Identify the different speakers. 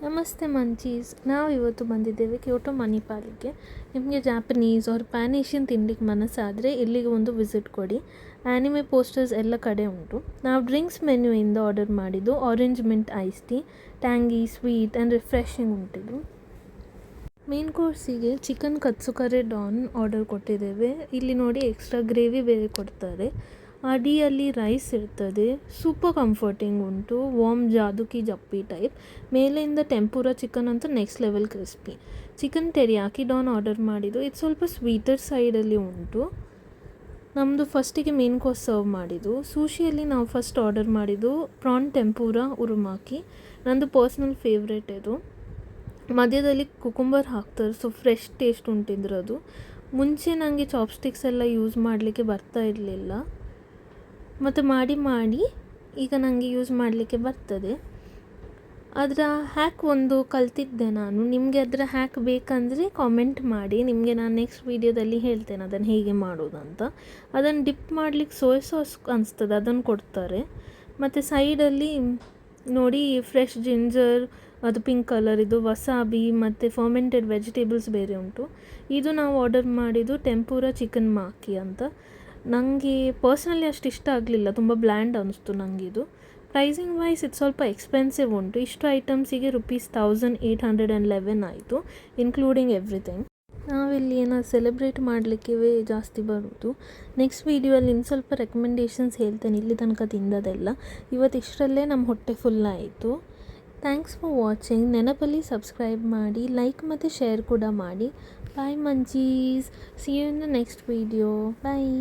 Speaker 1: ನಮಸ್ತೆ ಮಂಚೀಸ್. ನಾವು ಇವತ್ತು ಬಂದಿದ್ದೇವೆ ಕ್ಯೋಟೋ ಮಣಿಪಾಲಿಗೆ. ನಿಮಗೆ ಜಾಪನೀಸ್ ಆರ್ ಪ್ಯಾನಿಷಿಯನ್ ತಿನ್ಲಿಕ್ಕೆ ಮನಸ್ಸಾದರೆ ಇಲ್ಲಿಗೆ ಒಂದು ವಿಸಿಟ್ ಕೊಡಿ. ಆ್ಯನಿಮೆ ಪೋಸ್ಟರ್ಸ್ ಎಲ್ಲ ಕಡೆ ಉಂಟು. ನಾವು ಡ್ರಿಂಕ್ಸ್ ಮೆನ್ಯೂಯಿಂದ ಆರ್ಡರ್ ಮಾಡಿದ್ದು orange mint ice tea. Tangy, sweet and refreshing ಉಂಟಿದ್ದು. ಮೇನ್ ಕೋರ್ಸಿಗೆ ಚಿಕನ್ ಕತ್ಸುಕರೆ ಡಾನ್ ಆರ್ಡರ್ ಕೊಟ್ಟಿದ್ದೇವೆ. ಇಲ್ಲಿ ನೋಡಿ ಎಕ್ಸ್ಟ್ರಾ ಗ್ರೇವಿ ಬೇರೆ ಕೊಡ್ತಾರೆ. ಅಡಿಯಲ್ಲಿ ರೈಸ್ ಇರ್ತದೆ. ಸೂಪರ್ ಕಂಫರ್ಟಿಂಗ್ ಉಂಟು. ವಾರ್ಮ್ ಜಾದುಕಿ ಜಪ್ಪಿ ಟೈಪ್. ಮೇಲೆಯಿಂದ ಟೆಂಪೂರ ಚಿಕನ್ ಅಂತ next level crispy. Chicken teriyaki don order ಮಾಡಿದ್ದು. ಇದು ಸ್ವಲ್ಪ ಸ್ವೀಟರ್ ಸೈಡಲ್ಲಿ ಉಂಟು. ನಮ್ಮದು ಫಸ್ಟಿಗೆ ಮೇನ್ ಕೋರ್ಸ್ ಸರ್ವ್ ಮಾಡಿದ್ದು. ಸೂಶಿಯಲ್ಲಿ ನಾವು ಫಸ್ಟ್ ಆರ್ಡರ್ ಮಾಡಿದ್ದು ಪ್ರಾನ್ ಟೆಂಪೂರ ಉರುಮಾಕಿ. ನಂದು ಪರ್ಸ್ನಲ್ ಫೇವ್ರೇಟ್ ಇದು. ಮಧ್ಯದಲ್ಲಿ ಕುಕುಂಬರ್ ಹಾಕ್ತಾರೆ, ಸೊ ಫ್ರೆಶ್ ಟೇಸ್ಟ್ ಉಂಟಿದ್ರದು. ಮುಂಚೆ ನನಗೆ ಚಾಪ್ಸ್ಟಿಕ್ಸ್ ಎಲ್ಲ ಯೂಸ್ ಮಾಡಲಿಕ್ಕೆ ಬರ್ತಾ ಇರಲಿಲ್ಲ, ಮತ್ತು ಮಾಡಿ ಈಗ ನನಗೆ ಯೂಸ್ ಮಾಡಲಿಕ್ಕೆ ಬರ್ತದೆ. ಅದರ ಹ್ಯಾಕ್ ಒಂದು ಕಲ್ತಿದ್ದೆ ನಾನು. ನಿಮಗೆ ಅದರ ಹ್ಯಾಕ್ ಬೇಕಂದರೆ ಕಾಮೆಂಟ್ ಮಾಡಿ, ನಿಮಗೆ ನಾನು ನೆಕ್ಸ್ಟ್ ವೀಡಿಯೋದಲ್ಲಿ ಹೇಳ್ತೇನೆ ಅದನ್ನು ಹೇಗೆ ಮಾಡೋದಂತ. ಅದನ್ನು ಡಿಪ್ ಮಾಡಲಿಕ್ಕೆ ಸೋಯಾ ಸಾಸ್ ಅನಿಸ್ತದೆ, ಅದನ್ನು ಕೊಡ್ತಾರೆ. ಮತ್ತು ಸೈಡಲ್ಲಿ ನೋಡಿ ಫ್ರೆಶ್ ಜಿಂಜರ್, ಅದು ಪಿಂಕ್ ಕಲರ್, ಇದು ವಸಾಬಿ ಮತ್ತು ಫರ್ಮೆಂಟೆಡ್ ವೆಜಿಟೇಬಲ್ಸ್ ಬೇರೆ ಉಂಟು. ಇದು ನಾವು ಆರ್ಡರ್ ಮಾಡಿದ್ದು ಟೆಂಪೂರ ಚಿಕನ್ ಮಾಕಿ ಅಂತ. ನನಗೆ ಪರ್ಸ್ನಲಿ ಅಷ್ಟು ಇಷ್ಟ ಆಗಲಿಲ್ಲ, ತುಂಬ ಬ್ಲ್ಯಾಂಡ್ ಅನ್ನಿಸ್ತು ನನಗಿದು. ಪ್ರೈಸಿಂಗ್ ವೈಸ್ ಇದು ಸ್ವಲ್ಪ ಎಕ್ಸ್ಪೆನ್ಸಿವ್ ಉಂಟು. ಇಷ್ಟು ಐಟಮ್ಸಿಗೆ ₹1811 ಆಯಿತು, ಇನ್ಕ್ಲೂಡಿಂಗ್ ಎವ್ರಿಥಿಂಗ್. ನಾವಿಲ್ಲಿ ಏನಾದ್ರು ಸೆಲೆಬ್ರೇಟ್ ಮಾಡಲಿಕ್ಕೆ ಜಾಸ್ತಿ ಬರೋದು. ನೆಕ್ಸ್ಟ್ ವೀಡಿಯೋಲ್ಲಿ ಇನ್ನು ಸ್ವಲ್ಪ ರೆಕಮೆಂಡೇಷನ್ಸ್ ಹೇಳ್ತೇನೆ ಇಲ್ಲಿ ತನಕ ತಿಂದದೆಲ್ಲ. ಇವತ್ತು ಇಷ್ಟರಲ್ಲೇ ನಮ್ಮ ಹೊಟ್ಟೆ ಫುಲ್ ಆಯಿತು. Thanks for watching. ನೆನಪಲ್ಲಿ ಸಬ್ಸ್ಕ್ರೈಬ್ ಮಾಡಿ, ಲೈಕ್ ಮತ್ತು ಶೇರ್ ಕೂಡ ಮಾಡಿ. Bye munchies. See you in the next video. Bye.